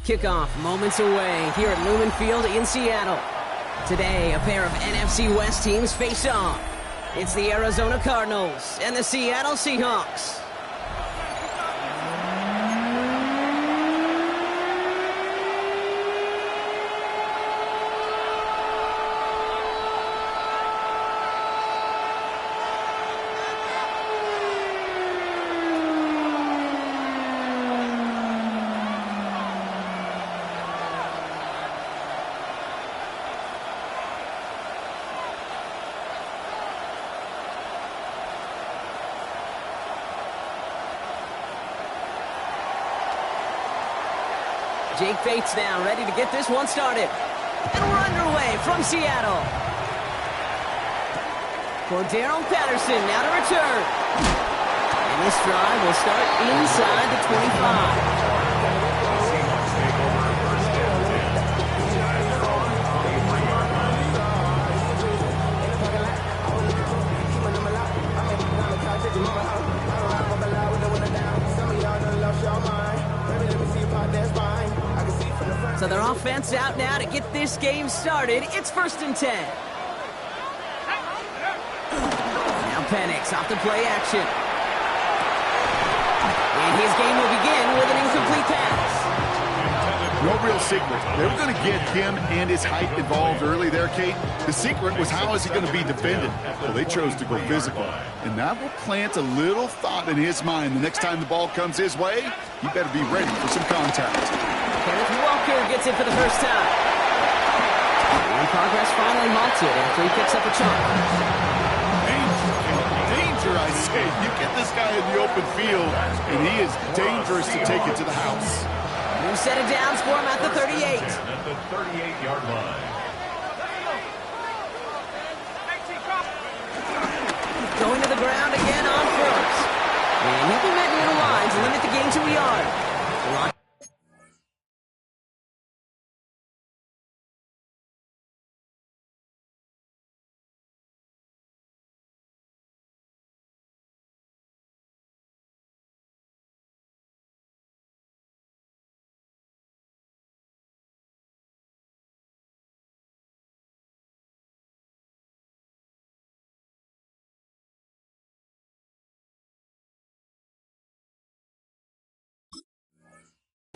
Kickoff moments away here at Lumen Field in Seattle. Today, a pair of NFC West teams face off. It's the Arizona Cardinals and the Seattle Seahawks. Jake Bates now ready to get this one started. And we're underway from Seattle. Cordarrelle Patterson now to return. And this drive will start inside the 25. So their offense out now to get this game started. It's 1st and 10. Now Penix off the play action. And his game will begin with an incomplete pass. No real secret. They were going to get him and his height involved early there, Kate. The secret was how is he going to be defended? Well, they chose to go physical. And that will plant a little thought in his mind. The next time the ball comes his way, he better be ready for some contact. Kenneth Walker gets it for the first time. And progress finally halted after he picks up a chunk. Danger, I say. You get this guy in the open field, and he is dangerous to take it to the house. New set of downs for him at the 38. At the 38-yard line. Going to the ground again on first. And he'll be met near the line to limit the game to a yard.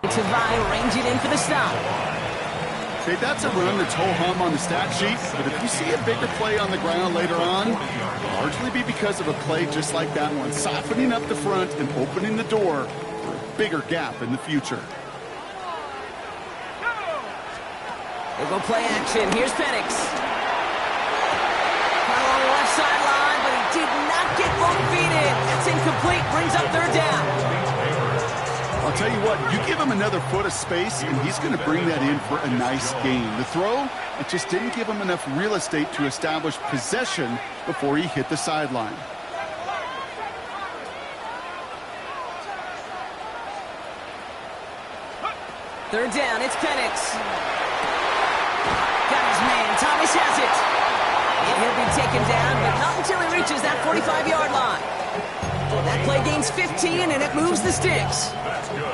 To range it in for the stop. Okay, that's a run that's ho-hum on the stat sheet, but if you see a bigger play on the ground later on, it'll largely be because of a play just like that one, softening up the front and opening the door for a bigger gap in the future. We'll go play action. Here's Penix. Caught along the left sideline, but he did not get both feet in. It's incomplete, brings up 3rd down. I'll tell you what, you give him another foot of space, and he's going to bring that in for a nice gain. The throw, it just didn't give him enough real estate to establish possession before he hit the sideline. Third down, it's Penix. Got his man, Thomas has it. And he'll be taken down, but not until he reaches that 45-yard line. That play gains 15, and it moves the sticks.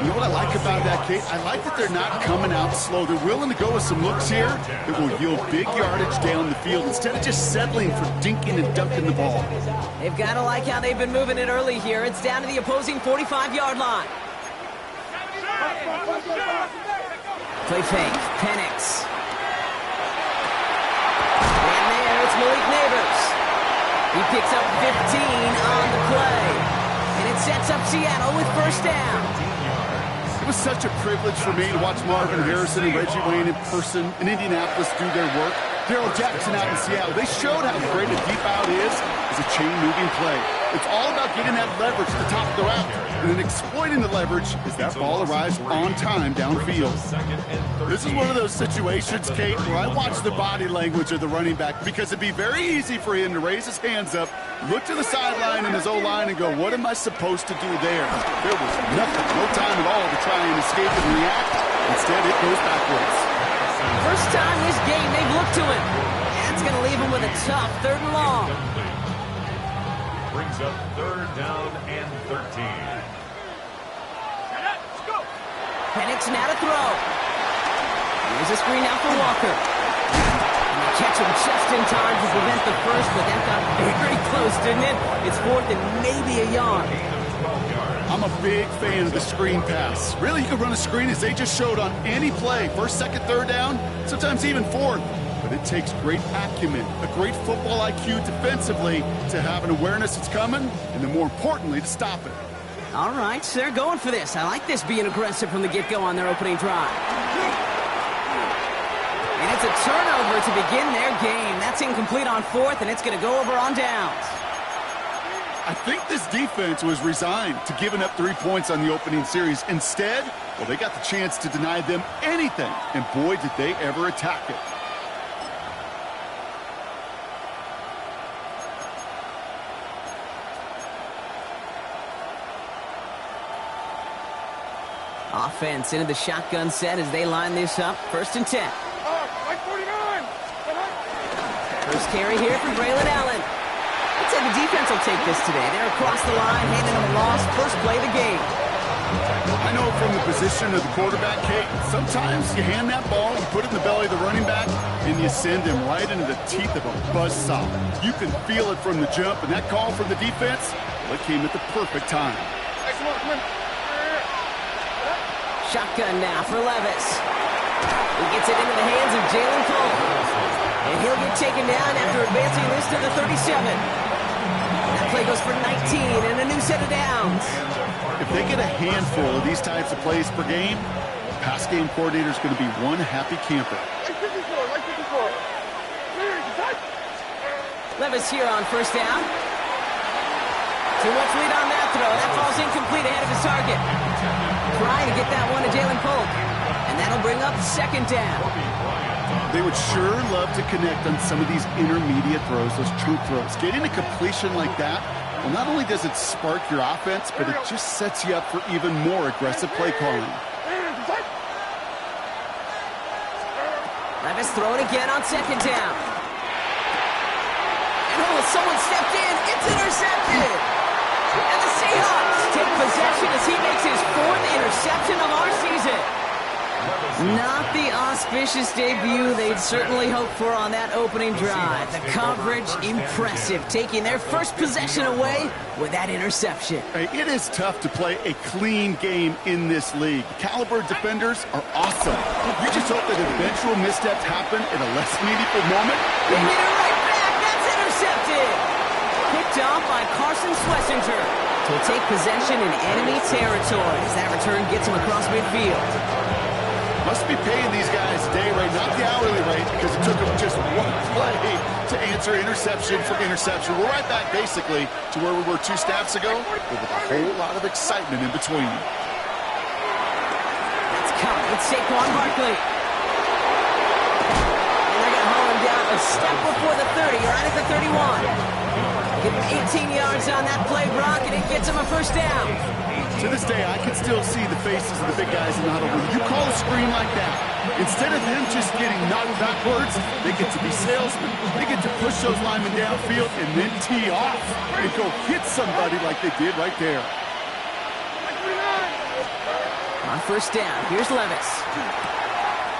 You know what I like about that, Kate? I like that they're not coming out slow. They're willing to go with some looks here that will yield big yardage down the field instead of just settling for dinking and dunking the ball. They've got to like how they've been moving it early here. It's down to the opposing 45-yard line. Play fake, Penix. And there, it's Malik Neighbors. He picks up 15 on the play. And it sets up Seattle with 1st down. It was such a privilege for me to watch Marvin Harrison and Reggie Wayne in person in Indianapolis do their work. Darrell Jackson out in Seattle. They showed how great a deep out is as a chain-moving play. It's all about getting that leverage to the top of the route and then exploiting the leverage as that ball arrives on time downfield. This is one of those situations, Kate, where I watch the body language of the running back because it'd be very easy for him to raise his hands up, look to the sideline in his O-line and go, what am I supposed to do there? There was nothing, no time at all to try and escape and react. Instead, it goes backwards. First time this game they've looked to him. That's going to leave him with a tough 3rd and long. Brings up 3rd down and 13. Penix now to throw. Here's a screen now for Walker. And they catch him just in time to prevent the first, but that got very close, didn't it? It's 4th and maybe a yard. I'm a big fan of the screen pass. Really, you can run a screen as they just showed on any play. First, second, third down, sometimes even fourth. But it takes great acumen, a great football IQ defensively to have an awareness it's coming, and then more importantly, to stop it. All right, so they're going for this. I like this being aggressive from the get-go on their opening drive. And it's a turnover to begin their game. That's incomplete on 4th, and it's going to go over on downs. I think this defense was resigned to giving up 3 points on the opening series. Instead, well, they got the chance to deny them anything, and boy, did they ever attack it. Offense into the shotgun set as they line this up. 1st and 10. First carry here for Braylon Allen. I'd say the defense will take this today. They're across the line, handing them a loss. First play of the game. I know from the position of the quarterback, Kate, sometimes you hand that ball, you put it in the belly of the running back, and you send him right into the teeth of a buzzsaw. You can feel it from the jump, and that call from the defense, well, it came at the perfect time. Shotgun now for Levis. He gets it into the hands of Jalen Cole. And he'll get taken down after advancing this to the 37. That play goes for 19 and a new set of downs. If they get a handful of these types of plays per game, the pass game coordinator is going to be one happy camper. Levis here on 1st down. Too much lead on that throw. That falls incomplete ahead of his target. Trying to get that one to Jalen Polk. And that'll bring up 2nd down. They would sure love to connect on some of these intermediate throws, those chunk throws. Getting a completion like that, well, not only does it spark your offense, but it just sets you up for even more aggressive play calling. Levis throw it again on 2nd down. And oh, someone stepped in. It's intercepted. And the Seahawks take possession as he makes his 4th interception of our season. Not the auspicious debut they'd certainly hoped for on that opening drive. The coverage, impressive, taking their first possession away with that interception. Hey, it is tough to play a clean game in this league. Caliber defenders are awesome. You just hope that eventual missteps happen in a less meaningful moment. They get it right back. That's intercepted. Picked off by Carson Schlesinger to take possession in enemy territory as that return gets him across midfield. Must be paying these guys a day rate, not the hourly rate, because it took them just one play to answer interception for interception. We're right back, basically, to where we were 2 snaps ago, but with a whole lot of excitement in between. That's coming. It's Saquon Barkley. And they're going to haul him down a step before the 30, right at the 31. Give him 18 yards on that play, Brock, and it gets him a 1st down. To this day, I can still see the faces of the big guys in the huddle. When you call a screen like that, instead of them just getting knocked backwards, they get to be salesmen. They get to push those linemen downfield and then tee off and go hit somebody like they did right there. On 1st down, here's Levis.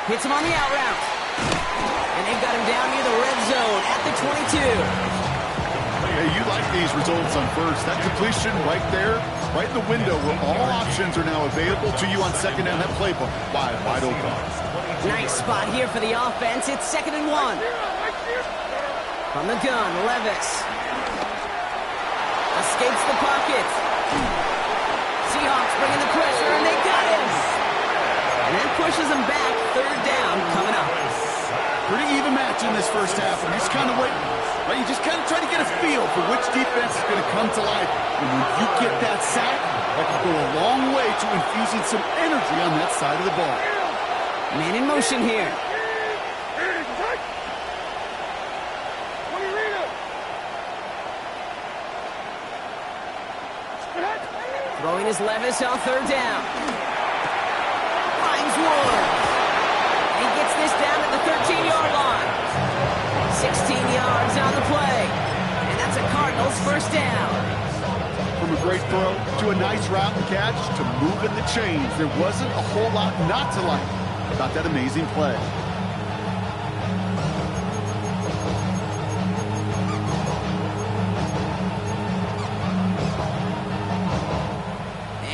Hits him on the out route. And they've got him down near the red zone at the 22. Hey, you like these results on 1st. That completion right there, right in the window where all options are now available to you on 2nd down. That playbook wide open. Nice spot here for the offense. It's 2nd and 1. From the gun, Levis. Escapes the pocket. Seahawks bringing the pressure, and they got him. And then pushes him back. 3rd down coming up. Pretty even match in this 1st half. And you just kind of wait. Right? You just kind of try to get a feel for which defense is going to come to life. And when you get that sack, that can go a long way to infusing some energy on that side of the ball. Man in motion here. Throwing his Levis on 3rd down. Finds one. He gets this down at the 13-yard line. 16 yards on the play. And that's a Cardinals 1st down. From a great throw to a nice route and catch to moving the chains. There wasn't a whole lot not to like. about that amazing play.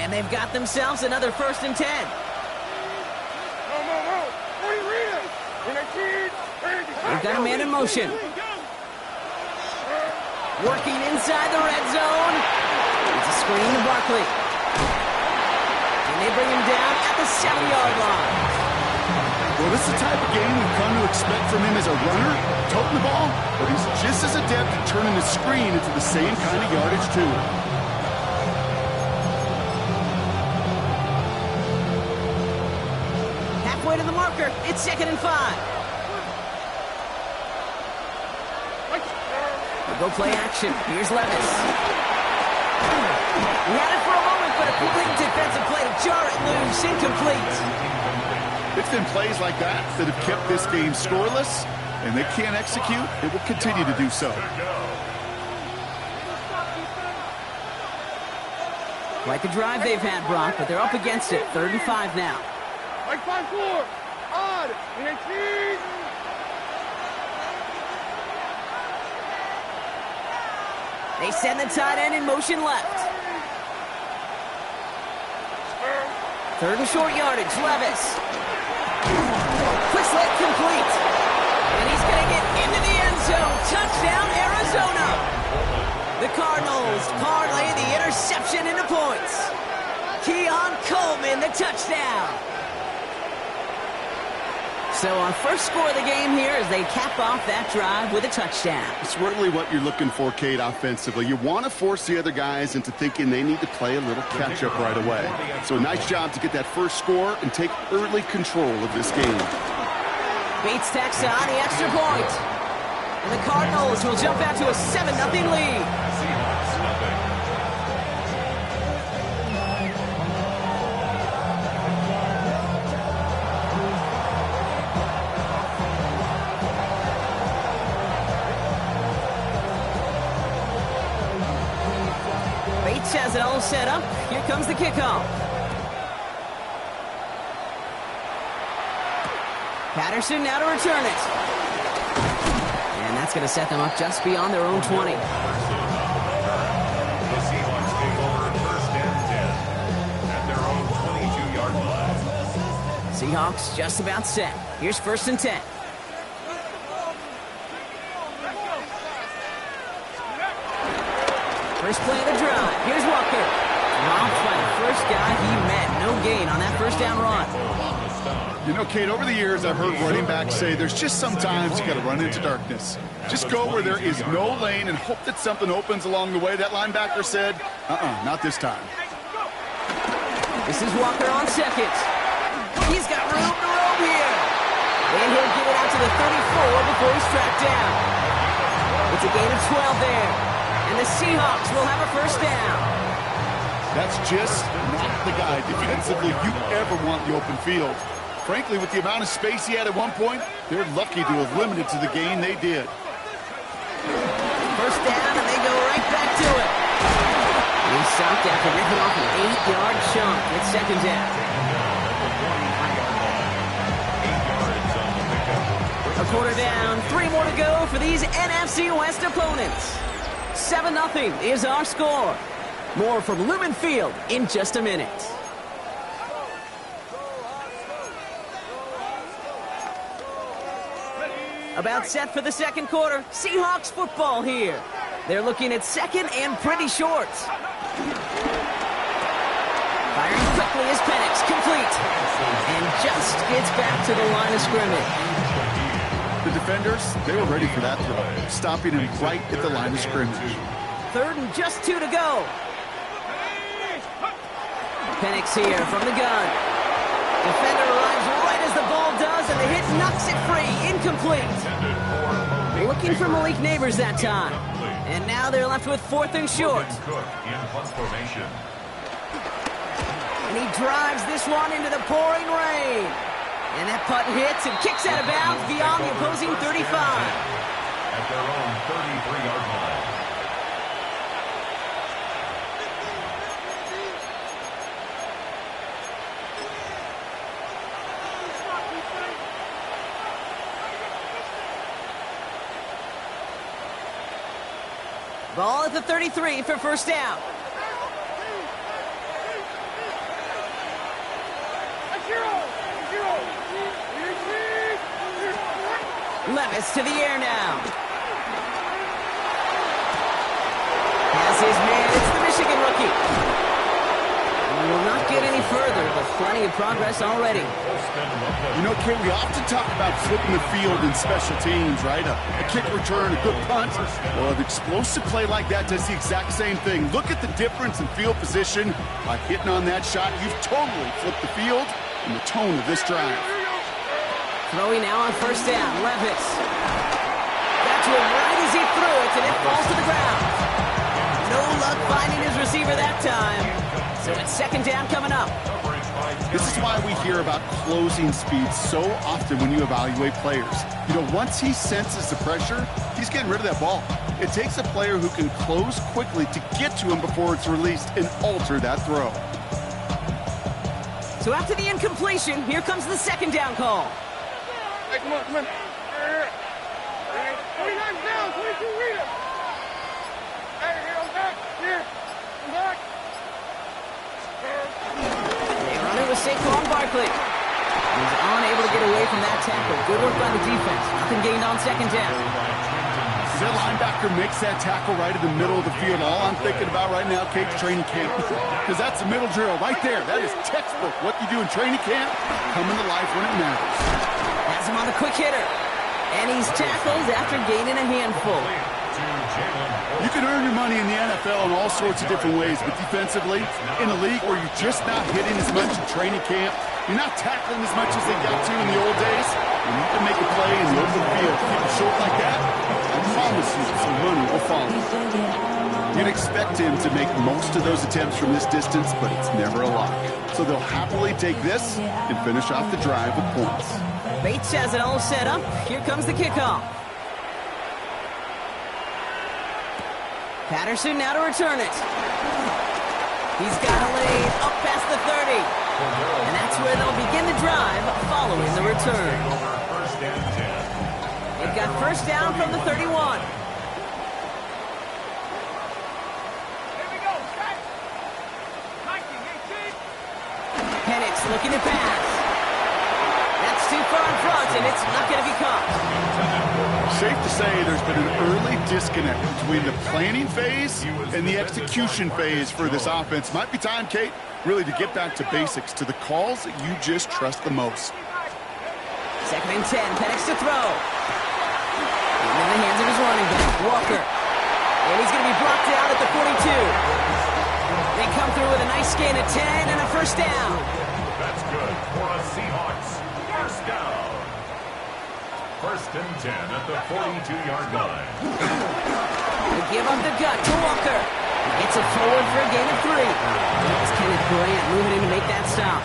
And they've got themselves another 1st and 10. They've got a man in motion. Working inside the red zone. It's a screen to Barkley. And they bring him down at the 7-yard line. Well, this is the type of game we've come to expect from him as a runner, toting the ball, but he's just as adept at turning the screen into the same kind of yardage, too. Halfway to the marker. It's 2nd and 5. Go play action. Here's Levis. He had it for a moment, but a complete defensive play to jar it loose. Incomplete. It's been plays like that that have kept this game scoreless, and they can't execute. It will continue to do so. Quite the drive they've had, Brock, but they're up against it. 3rd and 5 now. Like 5-4. Odd. They send the tight end in motion left. 3rd and short yardage, Levis. Quick slant complete. And he's going to get into the end zone. Touchdown, Arizona. The Cardinals parlay the interception into points. Keon Coleman, the touchdown. So our first score of the game here as they cap off that drive with a touchdown. It's really what you're looking for, Kate, offensively. You want to force the other guys into thinking they need to play a little catch-up right away. So a nice job to get that first score and take early control of this game. Bates tacks on the extra point. And the Cardinals will jump out to a 7-0 lead. Bates has it all set up. Here comes the kickoff. Patterson now to return it. And that's going to set them up just beyond their own 20. The Seahawks take over 1st and 10 at their own 22-yard line. Seahawks just about set. Here's 1st and 10. First play of the drive. Here's Walker. Dropped by the first guy he met. No gain on that 1st down run. You know, Kate, over the years, I've heard running backs say there's just sometimes you got to run into darkness. Just go where there is no lane and hope that something opens along the way. That linebacker said, not this time. This is Walker on 2nd. He's got room to roam here. And he'll give it out to the 34 before he's tracked down. It's a gain of 12 there. And the Seahawks will have a 1st down. That's just not the guy defensively you ever want in the open field. Frankly, with the amount of space he had at one point, they're lucky to have limited to the gain they did. 1st down, and they go right back to it. He's stopped after ripping off an 8-yard chunk. It's 2nd down. A quarter down, 3 more to go for these NFC West opponents. 7-0 is our score. More from Lumen Field in just a minute. About set for the 2nd quarter. Seahawks football here. They're looking at 2nd and pretty short. Firing quickly is Penix, complete. And just gets back to the line of scrimmage. The defenders, they were ready for that throw, stopping him right at the line of scrimmage. 3rd and just 2 to go. Penix here from the gun. Defender arrives right as the ball does, and the hit knocks it free. Incomplete. Looking for Malik Neighbors that time. And now they're left with 4th and short. And he drives this one into the pouring rain. And that putt hits and kicks out of bounds beyond the opposing 35. At their own 33-yard line. Ball at the 33 for first down. Levis to the air now. Has his man. It's the Michigan rookie. We will not get any further, but plenty of progress already. You know, Kate, we often talk about flipping the field in special teams, right? A kick return, a good punt. Well, an explosive play like that does the exact same thing. Look at the difference in field position. By hitting on that shot, you've totally flipped the field and the tone of this drive. Throwing now on first down, Levis. Got to him right as he threw it, and it falls to the ground. No luck finding his receiver that time. So it's second down coming up. This is why we hear about closing speed so often when you evaluate players. You know, once he senses the pressure, he's getting rid of that ball. It takes a player who can close quickly to get to him before it's released and alter that throw. So after the incompletion, here comes the second down call. Hey, come on, come on. 29 down, 22 reader. Hey, here, I'm back. Here, I'm back. They run it with Saquon Barkley. He's unable to get away from that tackle. Good work by the defense. Nothing gained on second down. That linebacker makes that tackle right in the middle of the field. All I'm thinking about right now, Kate, training camp. Because that's the middle drill right there. That is textbook. What you do in training camp, coming to life when it matters. Has him on a quick hitter. And he's tackled after gaining a handful. You can earn your money in the NFL in all sorts of different ways, but defensively, in a league where you're just not hitting as much in training camp, you're not tackling as much as they got to in the old days, when you can make a play in the open field, keep it short like that, I promise you some money will follow. You'd expect him to make most of those attempts from this distance, but it's never a lock. So they'll happily take this and finish off the drive with points. Bates has it all set up. Here comes the kickoff. Patterson now to return it. He's got a lead up past the 30. And that's where they'll begin the drive following the return. They've got first down from the 31. Penix looking to pass. That's too far in front, and it's not going to be caught. Safe to say there's been an early disconnect between the planning phase and the execution phase for this offense. Might be time, Kate, really to get back to basics, to the calls that you just trust the most. Second and 10, Penix to throw. In the hands of his running back, Walker. And he's going to be brought down at the 42. They come through with a nice gain of 10 and a first down. That's good for a Seahawks first down. First and 10 at the 42-yard line. They give up the gut to Walker. It's a forward for a gain of 3. It's Kenneth Bryant moving in to make that stop.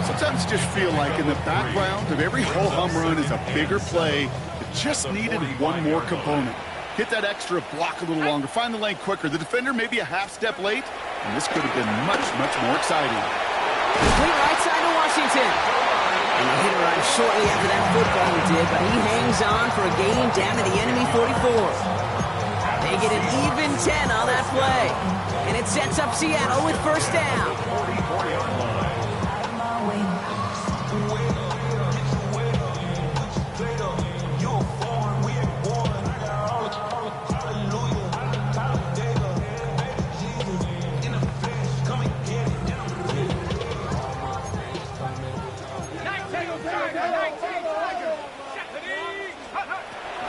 Sometimes you just feel like in the background of every ho-hum run is a bigger play that just needed one more component. Hit that extra block a little longer, find the lane quicker. The defender may be a half step late, and this could have been much, much more exciting. Complete right side to Washington. And the hit arrived shortly after that football he did, but he hangs on for a gain down to the enemy 44. They get an even 10 on that play. And it sets up Seattle with first down.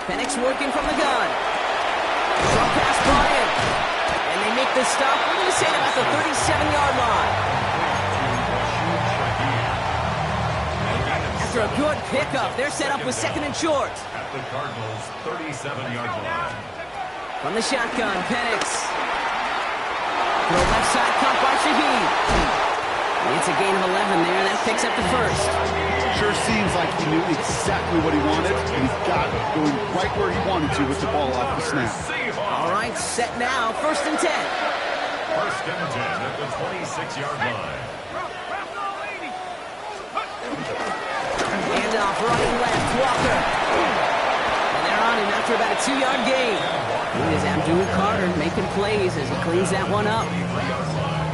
Penix working from the gun. Throw pass Bryant. And they make the stop. We're going to say about the 37-yard line. After a good pickup, they're set up with second and short. At the Cardinals' 37-yard line. From the shotgun, Penix. Throw left side, caught by Shaheed. It's a gain of 11 there. That picks up the first. Sure seems like he knew exactly what he wanted, and he got it going right where he wanted to with the ball off the snap. All right, set now, first and 10. First and 10 at the 26-yard line. Hand off, running left, Walker. And they're on him after about a 2-yard gain. It is Abdul Carter making plays as he cleans that one up.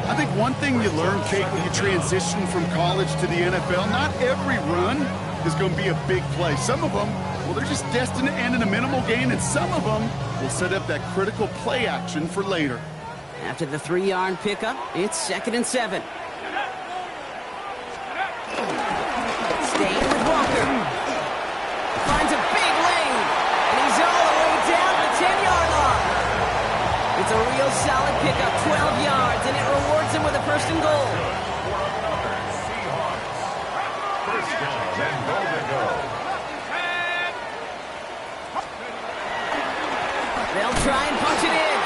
I think one thing you learn, Kate, when you transition from college to the NFL, not every run is going to be a big play. Some of them, well, they're just destined to end in a minimal gain, and some of them will set up that critical play action for later. After the 3-yard pickup, it's 2nd and 7. Staying with Walker. Finds a big lane, and he's all the way down the 10-yard line. It's a real solid pickup, 12 yards, and it rewards him with a 1st and goal. First down and goal to go. They'll try and punch it in.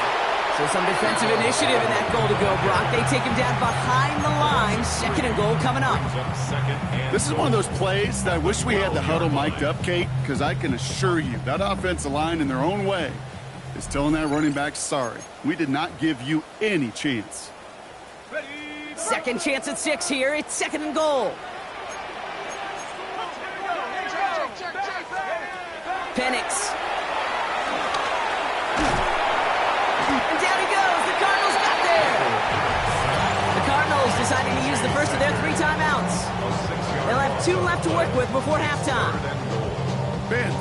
So some defensive initiative in that goal to go, Brock. They take him down behind the line. 2nd and goal coming up. This is one of those plays that I wish we had the huddle mic'd up, Kate, because I can assure you that offensive line in their own way is telling that running back, sorry, we did not give you any chance. Second chance at 6 here. It's 2nd and goal. Penix. And down he goes. The Cardinals got there. The Cardinals deciding to use the first of their 3 timeouts. They'll have 2 left to work with before halftime. Bend.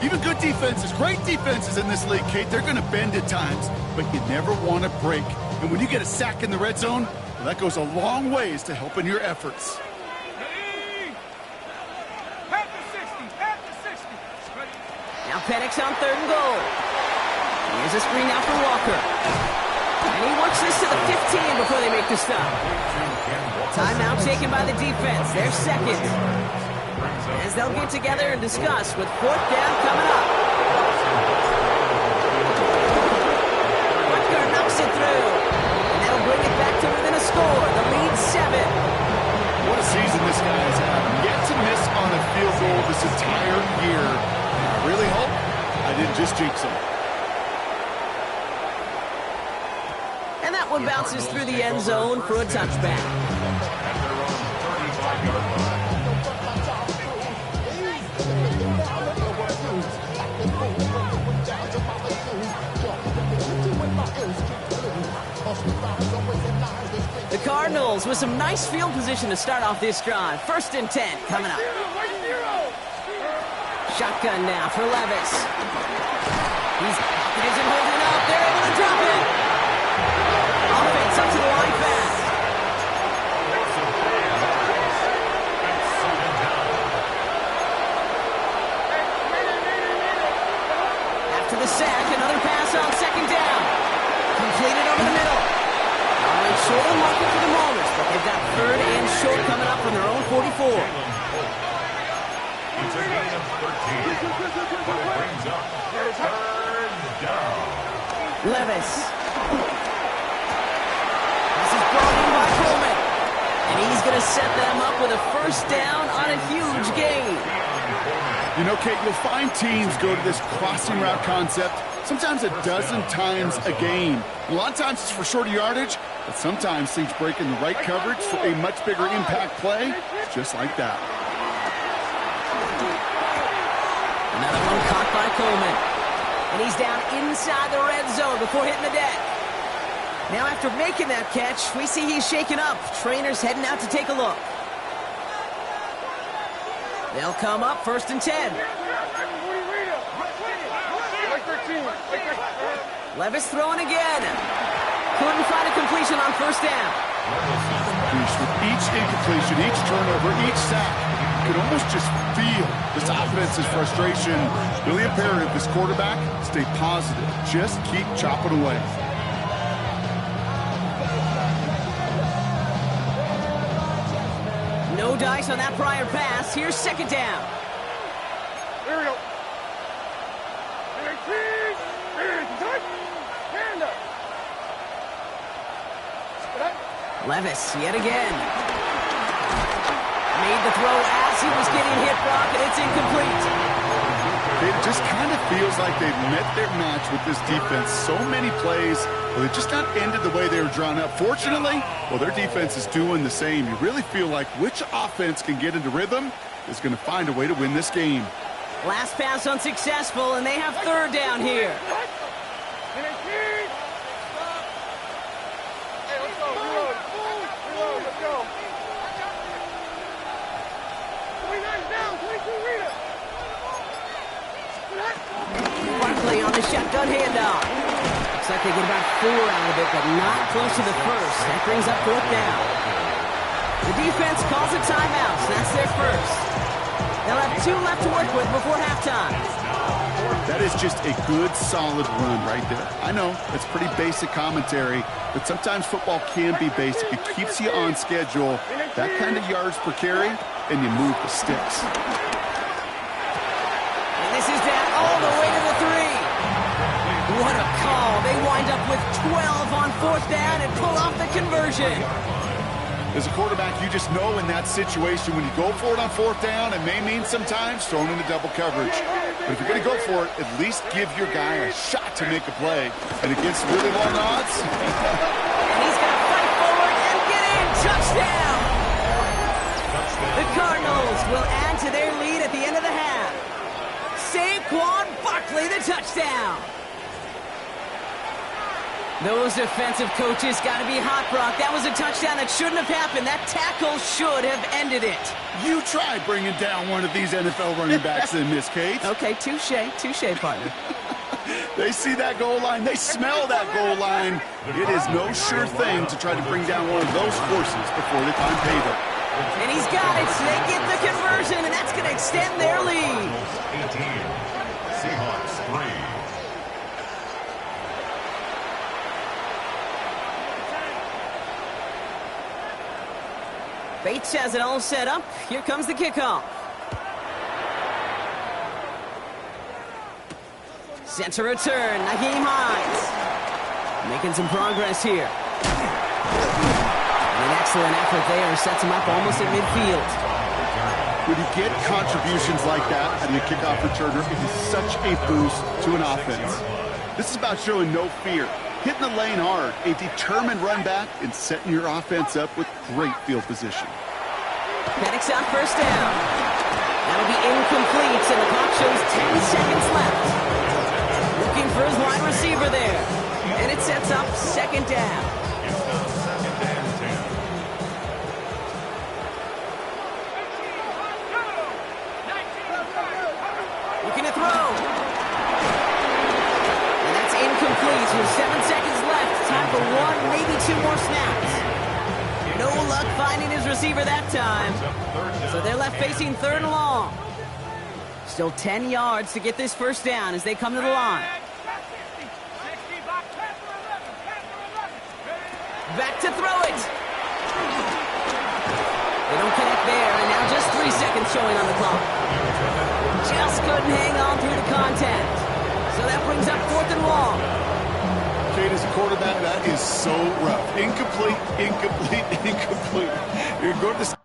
Even good defenses, great defenses in this league, Kate, they're going to bend at times, but you never want to break. And when you get a sack in the red zone, well, that goes a long ways to helping your efforts. Now Penix on 3rd and goal. Here's a screen now for Walker. And he works this to the 15 before they make the stop. Timeout taken by the defense. They're 2nd. As they'll get together and discuss with 4th down coming up. Butker knocks it through. And that'll bring it back to within a score. The lead 7. What a season this guy has had. Yet to miss on a field goal this entire year. I really hope I didn't just jinx him. And that one bounces through the end zone for a touchback. The Cardinals with some nice field position to start off this drive. 1st and 10 coming up. Shotgun now for Levis. He's isn't holding up. They're able to drop it. Offense up to the line fast. After the sack, another pass on 2nd down. Completed over the middle. Short on market for the moment, but they've got 3rd and short coming up from their own 44. It's a gain of 13, but it brings up 3rd down. Levis. This is brought in by Coleman. And he's going to set them up with a 1st down on a huge gain. You know, Kate, you'll find teams go to this crossing route concept sometimes a dozen times a game. A lot of times it's for shorter yardage, but sometimes things break in the right coverage for a much bigger impact play, just like that. Another one caught by Coleman. And he's down inside the red zone before hitting the deck. Now after making that catch, we see he's shaken up. Trainer's heading out to take a look. They'll come up 1st and 10. Levis throwing again. Couldn't find a completion on 1st down. With each incompletion, each turnover, each sack, you can almost just feel this offense's frustration. Really imperative this quarterback stay positive. Just keep chopping away. No dice on that prior pass. Here's 2nd down. Here we go. Levis, yet again. Made the throw as he was getting hit, Brock, and it's incomplete. It just kind of feels like they've met their match with this defense. So many plays, well, they just not ended the way they were drawn up. Fortunately, well, their defense is doing the same. You really feel like which offense can get into rhythm is going to find a way to win this game. Last pass unsuccessful, and they have third down here. Hey, let's go. Reload. Let's go. 29 down. 22 Rita. Barkley on the shotgun handoff. Looks like they get about 4 out of it, but not close to the first. That brings up fourth down. The defense calls a timeout, so that's their first. They'll have 2 left to work with before halftime. That is just a good, solid run right there. I know, it's pretty basic commentary, but sometimes football can be basic. It keeps you on schedule, that kind of yards per carry, and you move the sticks. And this is down all the way to the 3. What a call. They wind up with 12 on fourth down and pull off the conversion. As a quarterback, you just know in that situation when you go for it on fourth down, it may mean sometimes throwing into double coverage. But if you're going to go for it, at least give your guy a shot to make a play. And against really long odds. And he's going to fight forward and get in. Touchdown! The Cardinals will add to their lead at the end of the half. Saquon Barkley, the touchdown. Those defensive coaches got to be hot, Brock. That was a touchdown that shouldn't have happened. That tackle should have ended it. You try bringing down one of these NFL running backs in this case. Okay, touche, partner. They see that goal line. They smell that goal line. It is no sure thing to try to bring down one of those horses before they find paydirt. And he's got it. So they get the conversion, and that's going to extend their lead. 18, Seahawks 3. Bates has it all set up. Here comes the kickoff. Center return, Nyheim Hines. Making some progress here. An excellent effort there. Sets him up almost at midfield. When you get contributions like that out of your kickoff returner, it is such a boost to an offense. This is about showing no fear. Hitting the lane hard, a determined run back, and setting your offense up with great field position. Penix on first down. That'll be incomplete, and the clock shows 10 seconds left. Looking for his wide receiver there. And it sets up second down. Looking to throw. And that's incomplete with 7 seconds left. Time for 1, maybe 2 more snaps. No luck finding his receiver that time. So they're left facing third and long. Still 10 yards to get this first down as they come to the line. Back to throw it. They don't connect there, and now just 3 seconds showing on the clock. Just couldn't hang on through the contact. So that brings up fourth and long. Kate, as a quarterback, that is so rough. Incomplete. You're going to...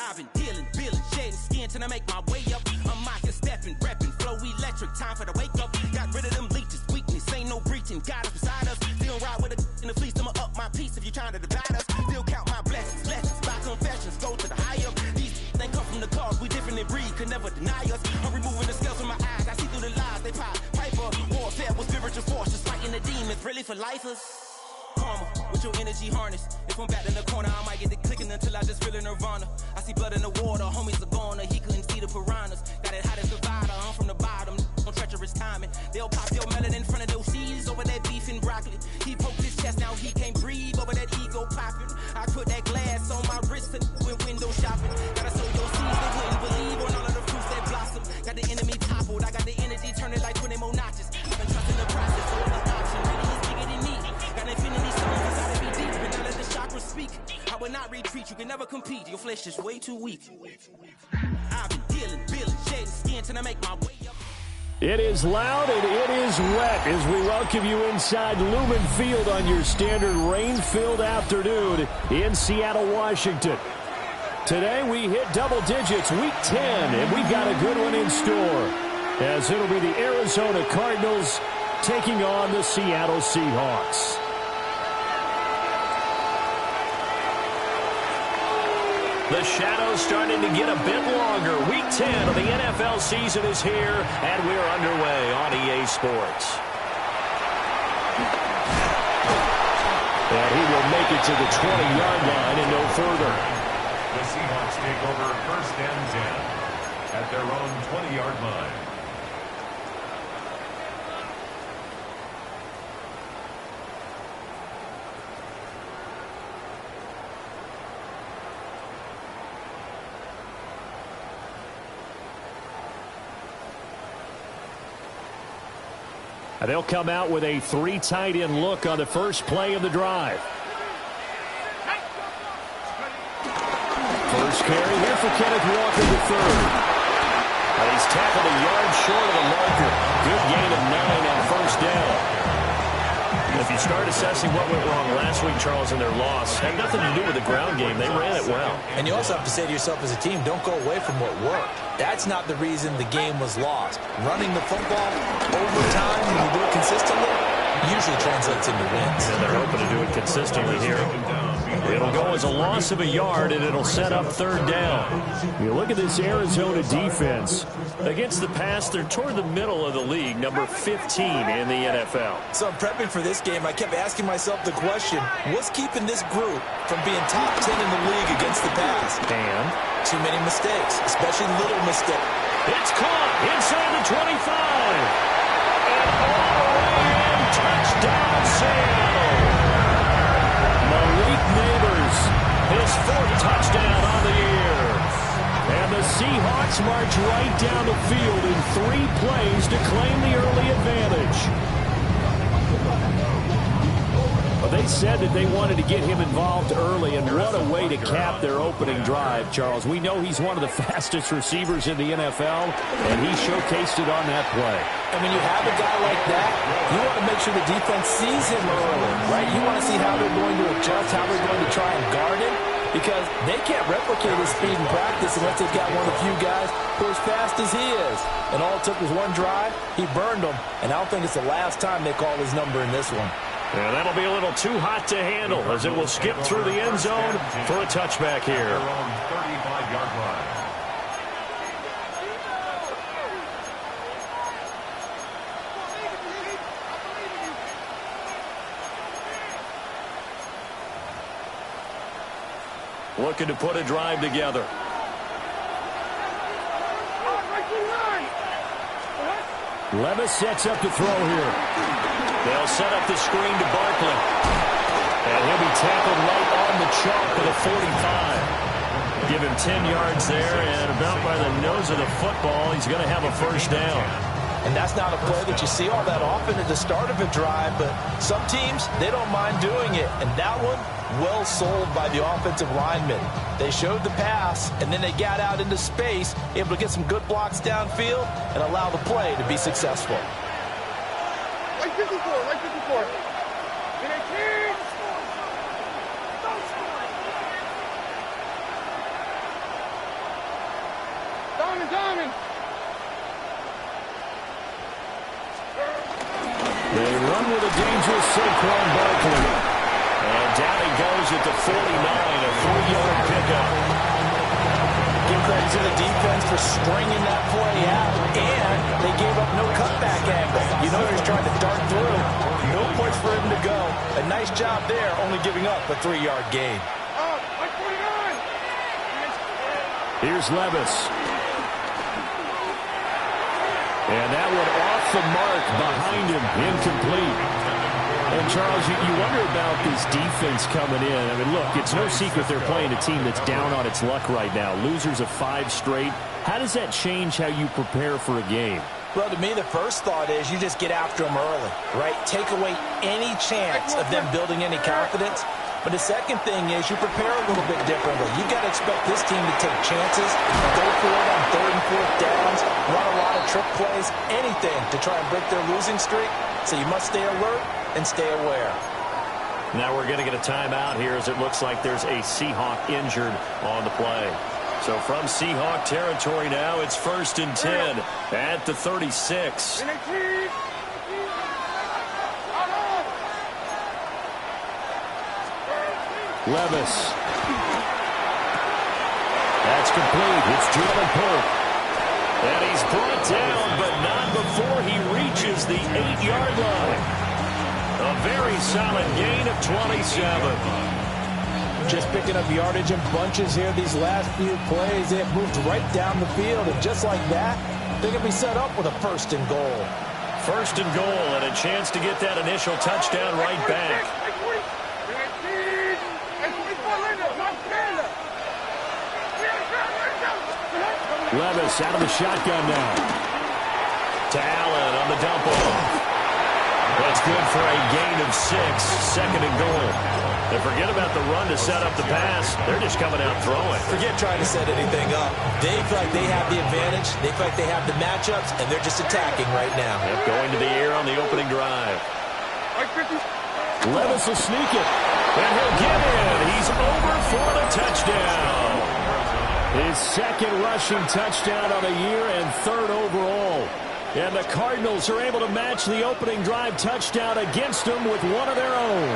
I've been dealing, shedding skin till I make my way up. I'm out here stepping, repping, flow electric, time for the wake up. Got rid of them leeches, weakness, ain't no breaching. God is beside us, still ride with a in the fleece. I'ma up my piece if you trying to divide us. Still count my blessings, lessons, by confessions, go to the higher. These they come from the cause, we different than breed, could never deny us. I'm removing the scales from my eyes, I see through the lies they pop. Piper, warfare with spiritual force, just fighting the demons, really for lifers. Karma, with your energy harness. If I'm back in the corner, I might get it clicking until I just feel a nirvana. I see blood in the water, homies are gone, he couldn't see the piranhas. Got it hot as Nevada, I'm from the bottom, on treacherous timing. They'll pop your melon in front of those seeds over that beef and broccoli. He poked his chest, now he can't breathe over that ego popping. I put that glass on my wrist and went window shopping. Gotta sow your seeds, they wouldn't believe on all of the fruits that blossom. Got the enemy toppled, I got the energy turning like 20 more notches. I've been trusting the process, so the option really is bigger than me. Got infinity stones inside of me deep, but now let the chakras speak. I will not retreat, you can never compete, your flesh is way too weak. I've been dealing, shedding skin till I make my way up. It is loud and it is wet as we welcome you inside Lumen Field on your standard rain-filled afternoon in Seattle, Washington. Today we hit double digits, week 10, and we've got a good one in store. as it'll be the Arizona Cardinals taking on the Seattle Seahawks. The shadow's starting to get a bit longer. Week 10 of the NFL season is here, and we're underway on EA Sports. And he will make it to the 20-yard line and no further. The Seahawks take over 1st and 10 at their own 20-yard line. They'll come out with a 3 tight end look on the first play of the drive. First carry here for Kenneth Walker III. He's tackled a yard short of the marker. Good gain of 9 on first down. If you start assessing what went wrong last week, Charles, in their loss, had nothing to do with the ground game. They ran it well. And you also have to say to yourself as a team, don't go away from what worked. That's not the reason the game was lost. Running the football over time, when you do it consistently, usually translates into wins. And they're hoping to do it consistently here. It'll go as a loss of a yard, and it'll set up 3rd down. You look at this Arizona defense. Against the pass, they're toward the middle of the league, number 15 in the NFL. So I'm prepping for this game. I kept asking myself the question, what's keeping this group from being top 10 in the league against the pass? And too many mistakes, especially little mistakes. It's caught inside the 25. And all the way in, touchdown Seattle. Malik Neighbors, his 4th touchdown on the year. And the Seahawks march right down the field in 3 plays to claim the early advantage. Well, they said that they wanted to get him involved early, and what a way to cap their opening drive, Charles. We know he's one of the fastest receivers in the NFL, and he showcased it on that play. And when you have a guy like that, you want to make sure the defense sees him early, right? You want to see how they're going to adjust, how they're going to try and guard him, because they can't replicate his speed in practice unless they've got one of the few guys who are as fast as he is. And all it took was one drive. He burned them, and I don't think it's the last time they call his number in this one. Yeah, that'll be a little too hot to handle as it will skip through the end zone for a touchback here. Their own 35-yard line. Looking to put a drive together. Levis sets up to throw here. They'll set up the screen to Barkley. And he'll be tackled right on the chalk of the 45. Give him 10 yards there, and about by the nose of the football, he's going to have a first down. And that's not a play that you see all that often at the start of a drive, but some teams, they don't mind doing it. And that one, well sold by the offensive linemen. They showed the pass, and then they got out into space, able to get some good blocks downfield and allow the play to be successful. Like 54, like 54. In a team. Diamond. They run with a dangerous Saquon Barkley. And down he goes at the 49, a 3-yard pickup. Give credit to the defense for stringing that play out, and they gave up no cutback angle. You know he's trying to dart through. No place for him to go. A nice job there, only giving up a 3-yard gain. Like 49. Here's Levis. And that one off the mark behind him, incomplete. And, Charles, you wonder about this defense coming in. I mean, look, it's no secret they're playing a team that's down on its luck right now. Losers of 5 straight. How does that change how you prepare for a game? Well, to me, the first thought is you just get after them early, right? Take away any chance of them building any confidence. But the second thing is you prepare a little bit differently. You've got to expect this team to take chances, go for it on 3rd and 4th downs, run a lot of trick plays, anything to try and break their losing streak. So you must stay alert and stay aware. Now we're going to get a timeout here as it looks like there's a Seahawk injured on the play. So from Seahawk territory now, it's 1st and 10 at the 36. Levis. That's complete. It's Jalen Pope. And he's brought down, but not before he reaches the 8-yard line. A very solid gain of 27. Just picking up yardage in bunches here these last few plays. They have moved right down the field, and just like that, they're going to be set up with a 1st and goal. 1st and goal, and a chance to get that initial touchdown right back. Levis out of the shotgun now. To Allen on the dump off. That's good for a gain of 6. 2nd and goal. And forget about the run to set up the pass. They're just coming out throwing. Forget trying to set anything up. They feel like they have the advantage. They feel like they have the matchups, and they're just attacking right now. Yep, going to the air on the opening drive. Levis will sneak it. And he'll get in. He's over for the touchdown. His 2nd rushing touchdown on the year and 3rd overall. And the Cardinals are able to match the opening drive touchdown against them with one of their own.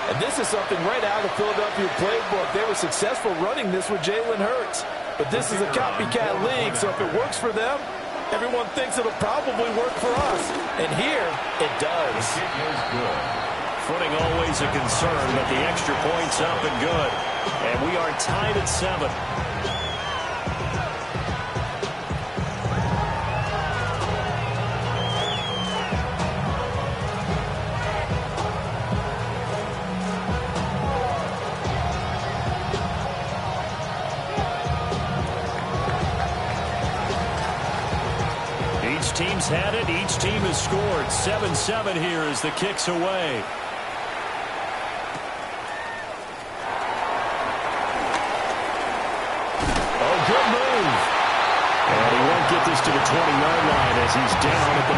And this is something right out of the Philadelphia playbook. They were successful running this with Jalen Hurts. But this is a copycat league, so if it works for them, everyone thinks it'll probably work for us. And here, it does. Footing always a concern, but the extra point's up and good. And we are tied at 7. Each team's had it. Each team has scored. 7-7 here as the kick's away. Get this to the 20-yard line as he's down at the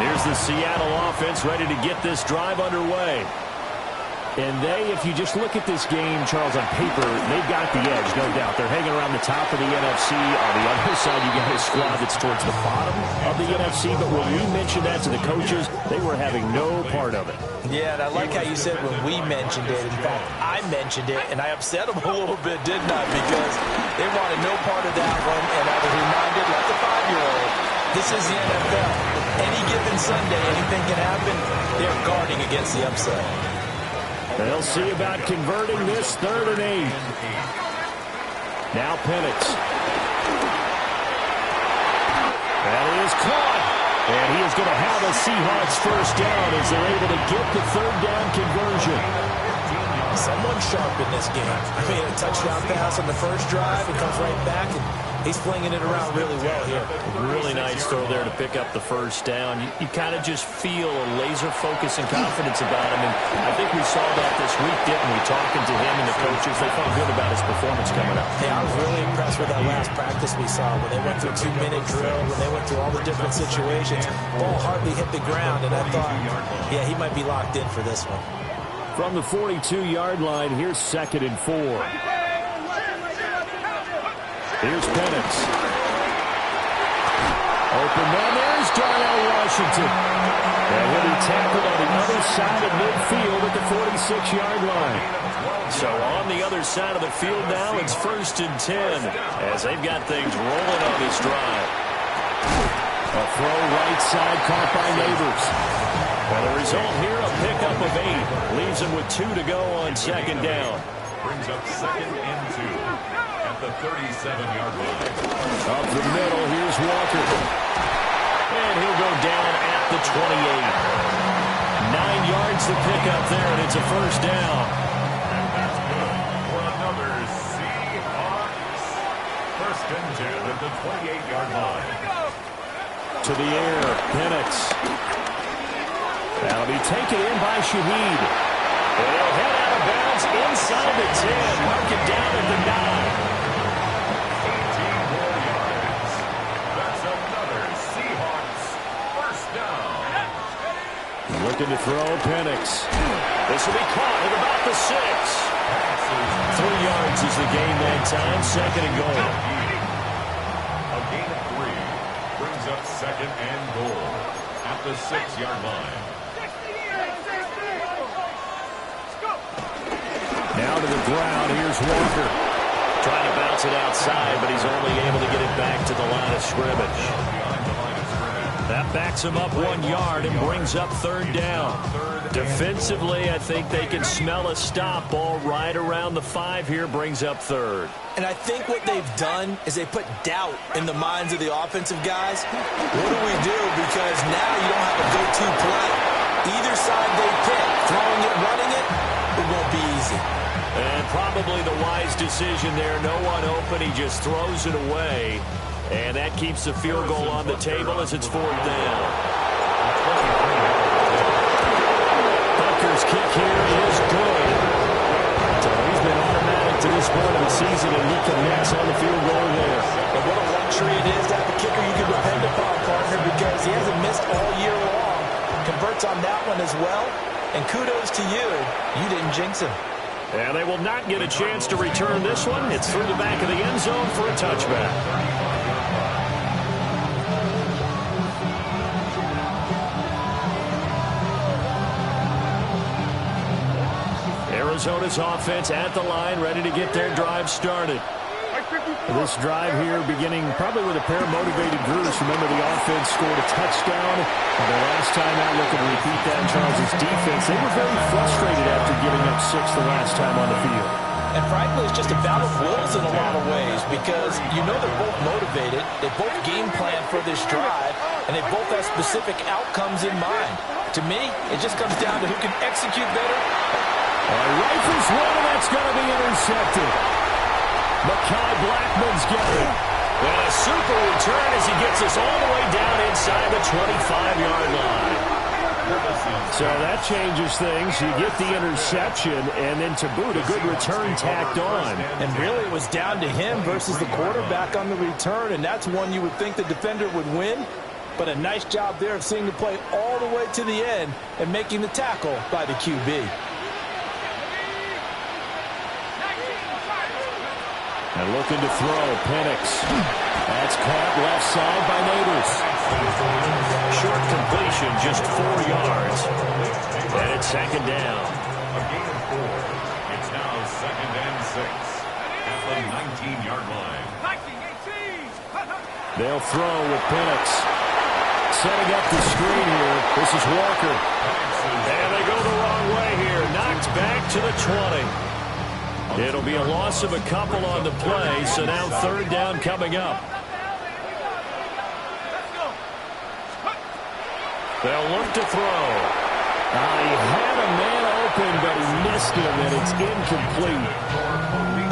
19. Here's the Seattle offense ready to get this drive underway. And if you just look at this game, Charles, on paper, they've got the edge, no doubt. They're hanging around the top of the NFC. On the other side, you got a squad that's towards the bottom of the NFC. But when we mentioned that to the coaches, they were having no part of it. Yeah, and I like how you said when we mentioned it. In fact, I mentioned it, and I upset them a little bit, didn't I? Because they wanted no part of that one. And I was reminded, like the 5-year-old, this is the NFL. Any given Sunday, anything can happen. They're guarding against the upset. They'll see about converting this 3rd and 8. Now Penix. That is caught. And he is going to have a Seahawks 1st down as they're able to get the 3rd down conversion. Someone sharp in this game. I mean, a touchdown pass on the first drive. It comes right back, and he's flinging it around really well here. Really nice throw there to pick up the 1st down. You kind of just feel a laser focus and confidence about him. And I think we saw that this week, didn't we? Talking to him and the coaches, they felt good about his performance coming up. Hey, I was really impressed with that last practice we saw when they went through a 2-minute drill, when they went through all the different situations. Ball hardly hit the ground, and I thought, yeah, he might be locked in for this one. From the 42-yard line, here's 2nd and 4. Here's Penix. Open man, there's Darnell Washington. And he'll be tackled on the other side of midfield at the 46-yard line. So on the other side of the field now, it's 1st and 10 as they've got things rolling on this drive. A throw right side caught by Neighbors. And the result here, a pickup of 8. Leaves him with 2 to go on 2nd down. Brings up 2nd and 2 at the 37-yard line. Up the middle, here's Walker. And he'll go down at the 28. 9 yards to pick up there, and it's a 1st down. And that's good for another Seahawks. 1st and 10 at the 28-yard line. To the air, Penix. That'll be taken in by Shaheed. And he'll head out of bounds inside the 10. Mark it down at the 18 more yards. That's another Seahawks 1st down.9. Looking to throw, Penix. This will be caught at about the 6. 3 yards is the gain that time. Second and goal. A gain of 3 brings up second and goal at the 6-yard line. Now to the ground. Here's Walker. Trying to bounce it outside, but he's only able to get it back to the line of scrimmage. That backs him up 1 yard and brings up third down. Defensively, I think they can smell a stop. Ball right around the 5 here, brings up third. And I think what they've done is they put doubt in the minds of the offensive guys. What do we do? Because now you don't have a go-to play. Either side they pick, throwing it, running it, it won't be easy. And probably the wise decision there. No one open. He just throws it away. And that keeps the field goal on the table as it's fourth down. Butker's kick here is good. So he's been automatic to this point of the season, and he connects on the field goal there. And what a luxury it is to have a kicker you can depend upon, partner, because he hasn't missed all year long. Converts on that one as well. And kudos to you. You didn't jinx him. And they will not get a chance to return this one. It's through the back of the end zone for a touchback. Arizona's offense at the line, ready to get their drive started. This drive here beginning probably with a pair of motivated Brewers. Remember, the offense scored a touchdown. And the last time out, looking to repeat that in Charles' defense. They were very frustrated after giving up 6 the last time on the field. And frankly, it's just a battle of wills in a lot of ways because you know they're both motivated. They both game plan for this drive, and they both have specific outcomes in mind. To me, it just comes down to who can execute better. Rifles one, and that's going to be intercepted. Mekhi Blackman's got it. And a super return as he gets us all the way down inside the 25-yard line. So that changes things. You get the interception, and then to boot, a good return tacked on. And really, it was down to him versus the quarterback on the return, and that's one you would think the defender would win. But a nice job there of seeing the play all the way to the end and making the tackle by the QB. And looking to throw, Penix. That's caught left side by Neighbors. Short completion, just 4 yards. And it's second down. A gain of 4. It's now second and 6 at the 19-yard line. They'll throw with Penix. Setting up the screen here. This is Walker. And they go the wrong way here. Knocked back to the 20. It'll be a loss of a couple on the play, so now third down coming up. They'll look to throw. He had a man open, but he missed him, and it's incomplete.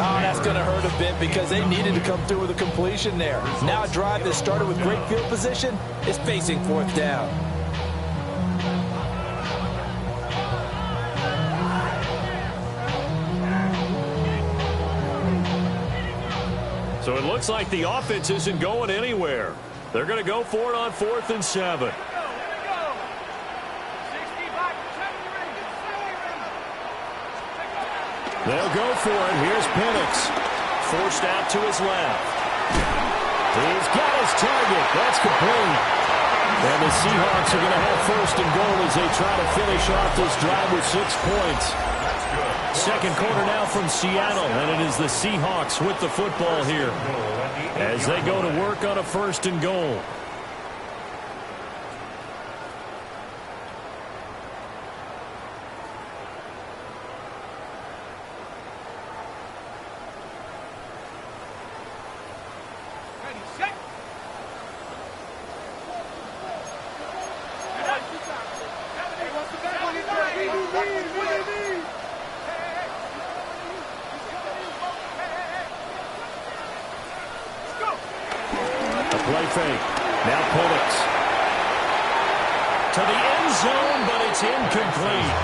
Oh, that's going to hurt a bit because they needed to come through with a completion there. Now a drive that started with great field position is facing fourth down. So it looks like the offense isn't going anywhere. They're going to go for it on 4th and 7. They'll go for it. Here's Penix. Forced out to his left. He's got his target. That's complete. And the Seahawks are going to have 1st and goal as they try to finish off this drive with 6 points. Second quarter now from Seattle, and it is the Seahawks with the football here as they go to work on a 1st and goal. Play fake. Now Penix. To the end zone, but it's incomplete.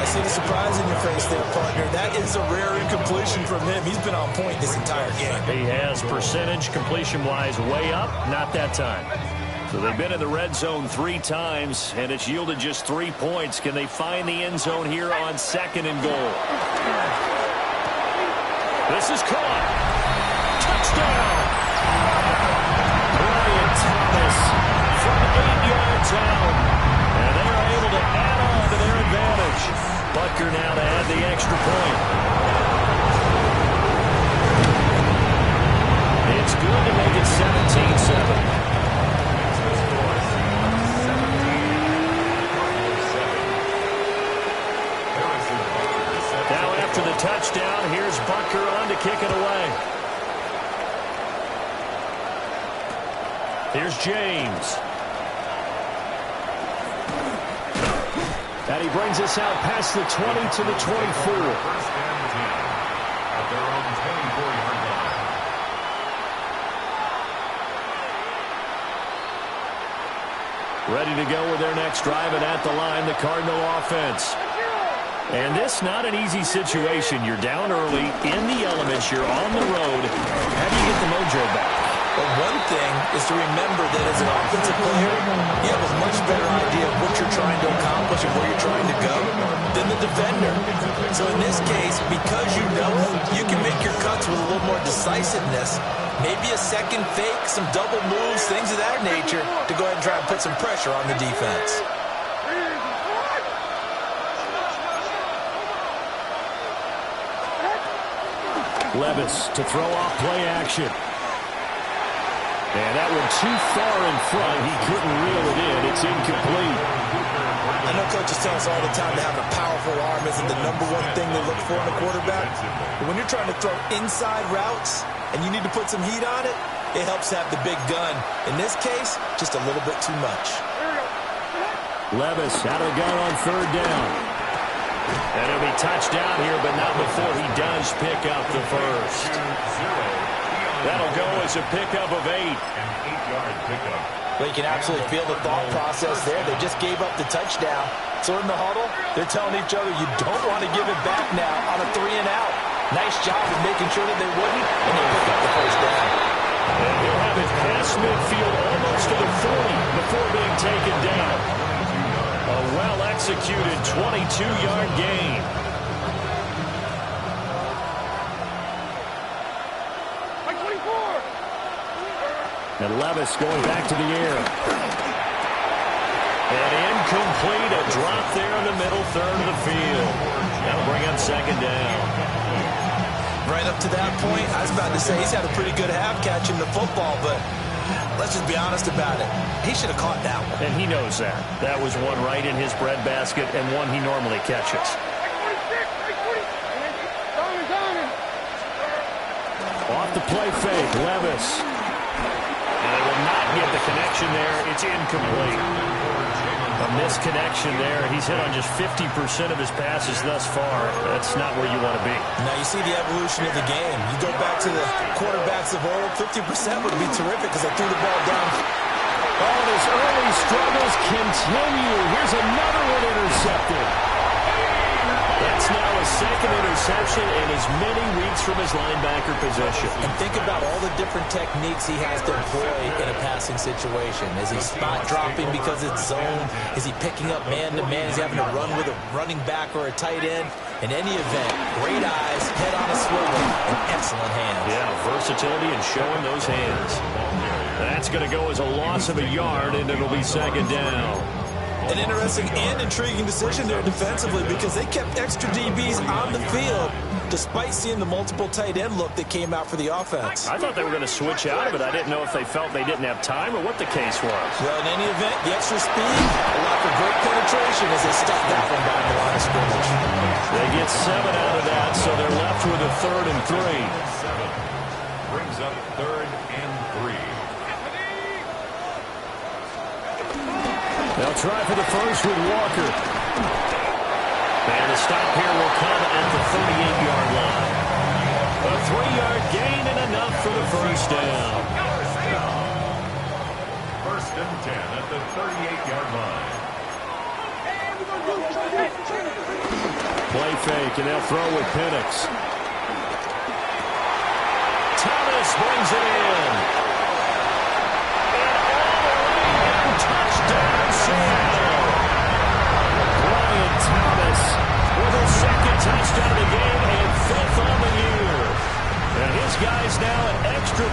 I see the surprise in your face there, partner. That is a rare incompletion from him. He's been on point this entire game. He has percentage completion-wise way up. Not that time. So they've been in the red zone 3 times, and it's yielded just 3 points. Can they find the end zone here on 2nd and goal? This is caught. Touchdown! Brian Thomas from 8 yards out. And they are able to add on to their advantage. Butker now to add the extra point. It's good to make it 17-7. Now after the touchdown, here's Butker on to kick it away. Here's James. And he brings us out past the 20 to the 24. First and 10 at their own 24-yard line. Ready to go with their next drive, and at the line, the Cardinal offense. And this not an easy situation. You're down early, in the elements, you're on the road. How do you get the mojo back? But one thing is to remember that as an offensive player, you have a much better idea of what you're trying to accomplish and where you're trying to go than the defender. So in this case, because you know you can make your cuts with a little more decisiveness, maybe a second fake, some double moves, things of that nature, to go ahead and try and put some pressure on the defense. Levis to throw off play action. And that one too far in front. He couldn't reel it in. It's incomplete. I know coaches tell us all the time to have a powerful arm isn't the #1 thing they look for in a quarterback. But when you're trying to throw inside routes and you need to put some heat on it, it helps have the big gun. In this case, just a little bit too much. Levis out of the gun on 3rd down. And he'll be touched down here, but not before he does pick up the first. That'll go as a pickup of 8. An 8-yard pickup. Well, you can absolutely feel the thought process there. They just gave up the touchdown. So in the huddle, they're telling each other, you don't want to give it back now on a 3-and-out. Nice job of making sure that they wouldn't, and they pick up the first down. And he'll have it past midfield almost to the 40 before being taken down. A well-executed 22-yard gain. And Levis going back to the air. And incomplete, a drop there in the middle third of the field. That'll bring up 2nd down. Right up to that point, I was about to say he's had a pretty good half catching the football, but let's just be honest about it. He should have caught that one. And he knows that. That was one right in his breadbasket and one he normally catches. Off the play fake, Levis. And they will not get the connection there. It's incomplete. A misconnection there. He's hit on just 50% of his passes thus far. That's not where you want to be. Now you see the evolution of the game. You go back to the quarterbacks of old, 50% would be terrific because they threw the ball down. Oh, and his early struggles continue. Here's another one intercepted. That's now a 2nd interception in as many weeks from his linebacker position. And think about all the different techniques he has to employ in a passing situation. Is he spot dropping because it's zone? Is he picking up man-to-man? Is he having to run with a running back or a tight end? In any event, great eyes, head on a swivel, and excellent hands. Yeah, versatility and showing those hands. That's going to go as a loss of a yard, and it'll be 2nd down. An interesting and intriguing decision there defensively because they kept extra DBs on the field despite seeing the multiple tight end look that came out for the offense. I thought they were going to switch out of it. I didn't know if they felt they didn't have time or what the case was. Well, in any event, the extra speed, a lack of great penetration as they stopped that one by the line of scrimmage. They get 7 out of that, so they're left with a 3rd and 3. Brings up 3rd and 3. They'll try for the first with Walker. And the stop here will come at the 38-yard line. A 3-yard gain and enough for the first down. 1st and 10 at the 38-yard line. Play fake, and they'll throw with Penix. Thomas brings it in. And all the way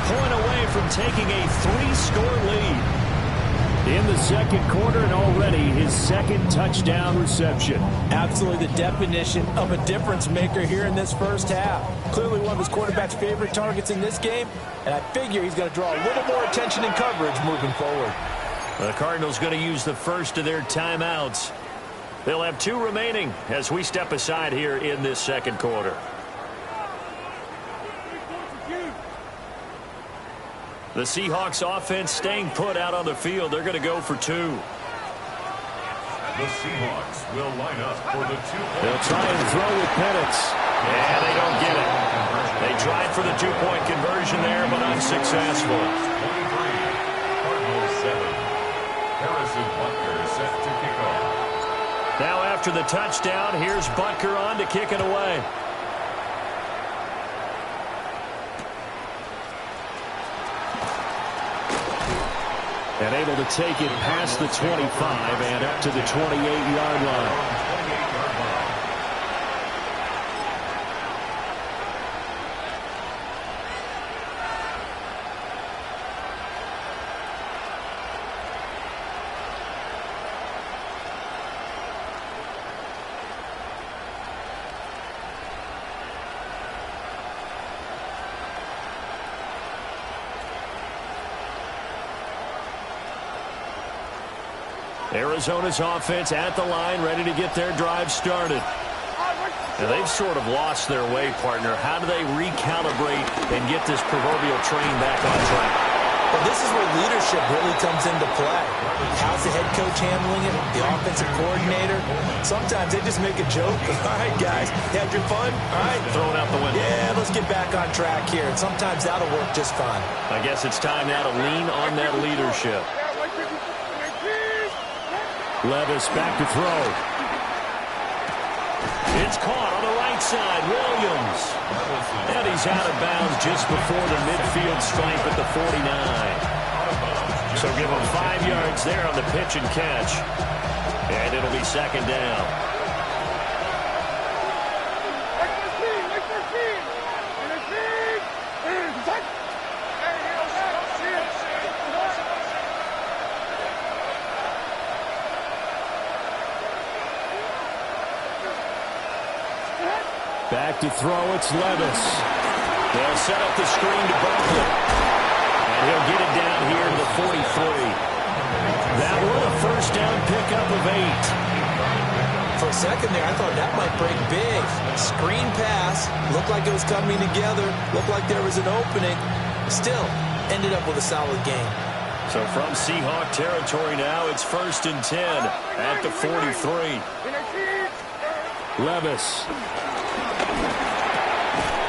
point away from taking a 3-score lead in the second quarter, and already his second touchdown reception. Absolutely the definition of a difference maker here in this first half. Clearly one of his quarterback's favorite targets in this game, and I figure he's going to draw a little more attention and coverage moving forward. The Cardinals going to use the first of their timeouts. They'll have 2 remaining as we step aside here in this second quarter. The Seahawks offense staying put out on the field. They're going to go for 2. The Seahawks will line up for the 2-point. They'll try and throw with Penix. And they don't get it. They tried for the 2-point conversion there, but unsuccessful. 23, Cardinals 7. Harrison Butker set to kick off. Now after the touchdown, here's Butker on to kick it away. And able to take it past the 25 and up to the 28-yard line. Arizona's offense at the line, ready to get their drive started. Now they've sort of lost their way, partner. How do they recalibrate and get this proverbial train back on track? Well, this is where leadership really comes into play. How's the head coach handling it? The offensive coordinator? Sometimes they just make a joke. All right, guys, you had your fun? All right. Throw it out the window. Yeah, let's get back on track here. And sometimes that'll work just fine. I guess it's time now to lean on that leadership. Levis back to throw. It's caught on the right side. Williams. And he's out of bounds just before the midfield stripe at the 49. So give him 5 yards there on the pitch and catch. And it'll be second down. Back to throw, it's Levis. They'll set up the screen to Barkley. And he'll get it down here to the 43. That one a first down pickup of 8. For a second there, I thought that might break big. Screen pass, looked like it was coming together, looked like there was an opening. Still, ended up with a solid game. So from Seahawk territory now, it's 1st and 10 at the 43. Levis.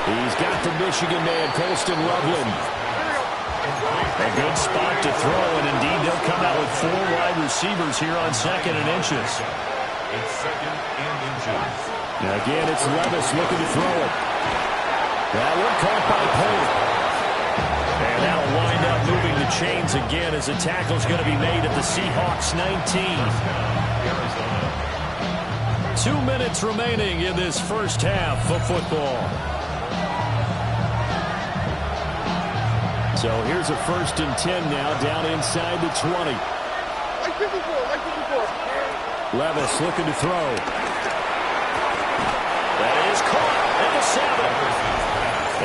He's got the Michigan man, Colston Loveland. A good spot to throw, and indeed they'll come out with 4 wide receivers here on 2nd and inches. It's 2nd and inches. Now again, it's Levis looking to throw it. That one caught by Pope. And that'll wind up moving the chains again as the tackle's going to be made at the Seahawks 19. 2 minutes remaining in this first half of football. So here's a 1st and 10 now, down inside the 20. Levis looking to throw. That is caught at the 7.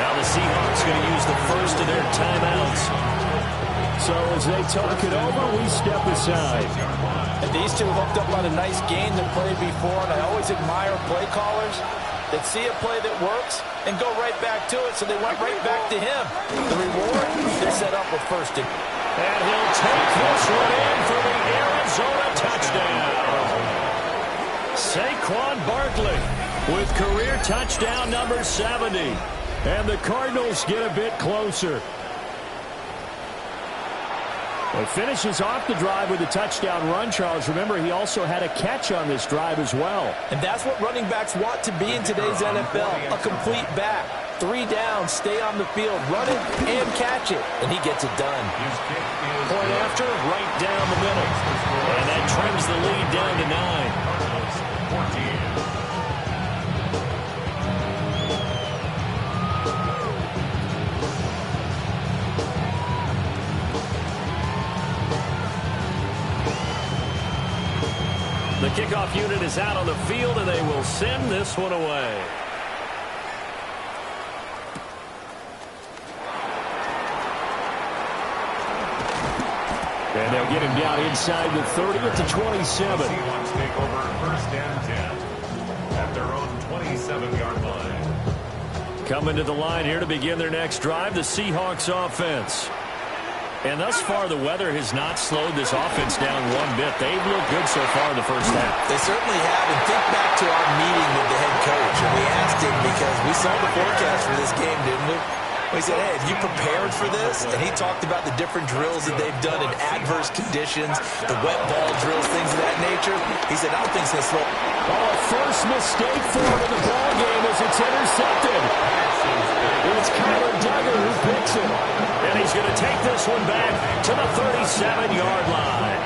Now the Seahawks going to use the first of their timeouts. So as they talk it over, we step aside. And these two hooked up on a nice game that played before, and I always admire play callers that see a play that works and go right back to it, so they went right back to him. The reward, they're set up with 1st and... And he'll take this one in for the Arizona touchdown. Saquon Barkley with career touchdown number 70. And the Cardinals get a bit closer. Well, finishes off the drive with a touchdown run, Charles. Remember, he also had a catch on this drive as well. And that's what running backs want to be in today's NFL, a complete back. 3 downs, stay on the field, run it, and catch it. And he gets it done. Point after, right down the middle. And that trims the lead down to 9. 14. The kickoff unit is out on the field, and they will send this one away. And they'll get him down inside the 30 at the 27. Seahawks take over 1st and 10 at their own 27-yard line. Coming to the line here to begin their next drive, the Seahawks offense. And thus far, the weather has not slowed this offense down one bit. They've looked good so far in the first half. They certainly have. And think back to our meeting with the head coach. And we asked him because we saw the forecast for this game, didn't we? We said, hey, have you prepared for this? And he talked about the different drills that they've done in adverse conditions, the wet ball drills, things of that nature. He said, I don't think it's going to slow. Oh, a first mistake for him in the ball game as it's intercepted. It's Kyler Duggar who picks it. And he's going to take this one back to the 37-yard line.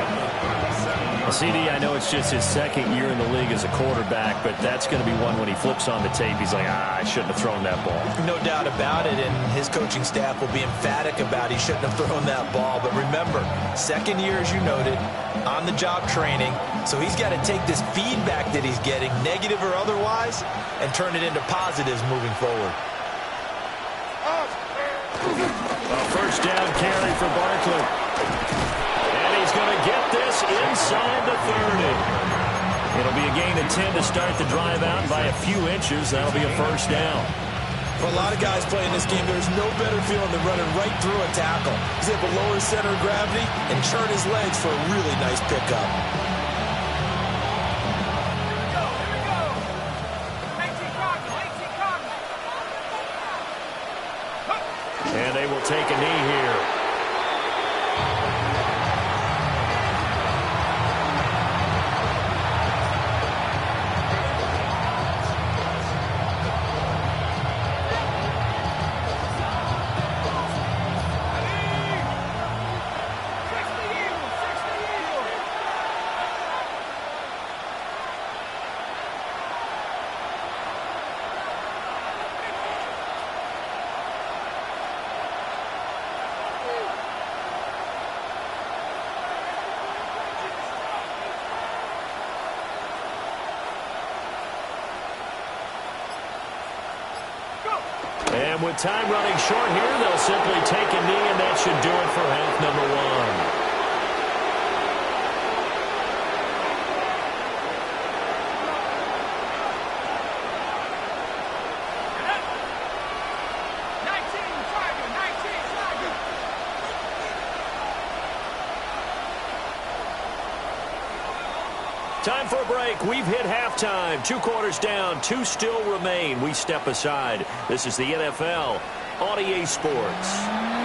CD, I know it's just his second year in the league as a quarterback, but that's going to be one when he flips on the tape, he's like, I shouldn't have thrown that ball. No doubt about it, and his coaching staff will be emphatic about he shouldn't have thrown that ball. But remember, second year, as you noted, on-the-job training, so he's got to take this feedback that he's getting, negative or otherwise, and turn it into positives moving forward. A first down carry for Barkley. And he's going to get this inside the 30. It'll be a gain of 10 to start the drive out by a few inches. That'll be a first down. For a lot of guys playing this game, there's no better feeling than running right through a tackle. He's able to lower his center of gravity and churn his legs for a really nice pickup. And they will take a knee here. And with time running short here, they'll simply take a knee, and that should do it for half number one. Time for a break. We've hit halftime. 2 quarters down. 2 still remain. We step aside. This is the NFL on EA Sports.